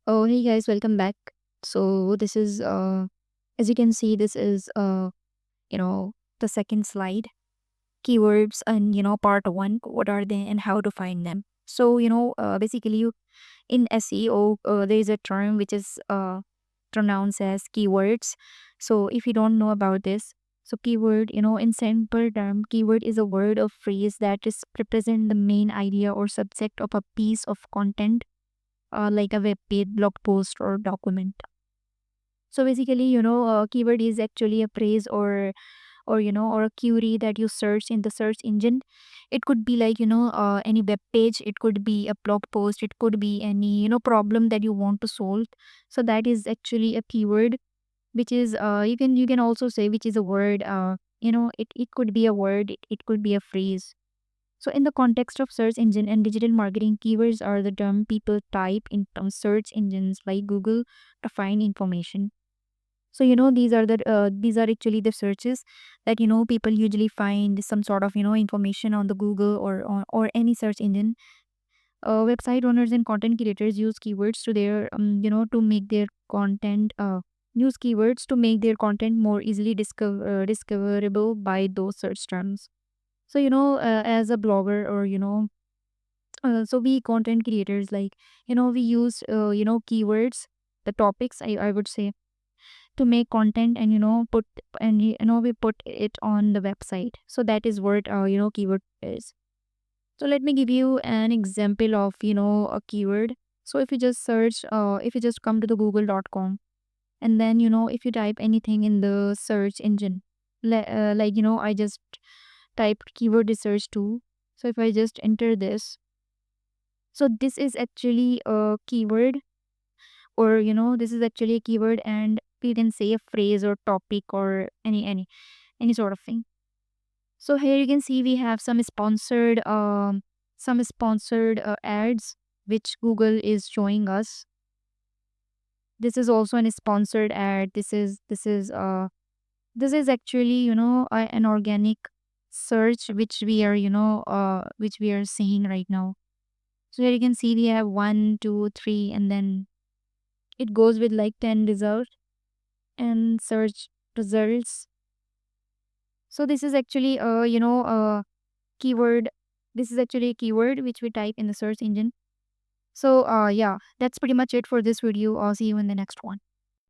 Oh, hey guys, welcome back. So this is as you can see, this is you know, the second slide. Keywords and part one, what are they and how to find them. So, basically in SEO, there is a term which is pronounced as keywords. So if you don't know about this, so keyword, in simple term, keyword is a word or phrase that is represent the main idea or subject of a piece of content, like a web page, blog post, or document. So basically, keyword is actually a phrase or a query that you search in the search engine. It could be like any web page. It could be a blog post. It could be any problem that you want to solve. So that is actually a keyword, which is you can also say which is a word. It could be a word. It could be a phrase. So, in the context of search engine and digital marketing, keywords are the term people type in search engines like Google to find information. So, these are actually the searches that people usually find some sort of information on the Google or any search engine. Website owners and content creators use keywords to their to make their content use keywords to make their content more easily discoverable by those search terms. So, as a blogger or, so we content creators, like, we use, keywords, the topics, I would say, to make content and, we put it on the website. So that is what, keyword is. So let me give you an example of, a keyword. So if you just come to the google.com and then, if you type anything in the search engine, like, I just typed keyword research too. So if I just enter this, so this is actually a keyword, or this is actually a keyword, and we can say a phrase or topic or any sort of thing. So here you can see we have some sponsored ads which Google is showing us. This is also an sponsored ad. This is actually an organic search which we are seeing right now. So here you can see we have one, two, three, and then it goes with like 10 results and search results. So this is actually a keyword. This is actually a keyword which we type in the search engine. So yeah, that's pretty much it for this video. I'll see you in the next one.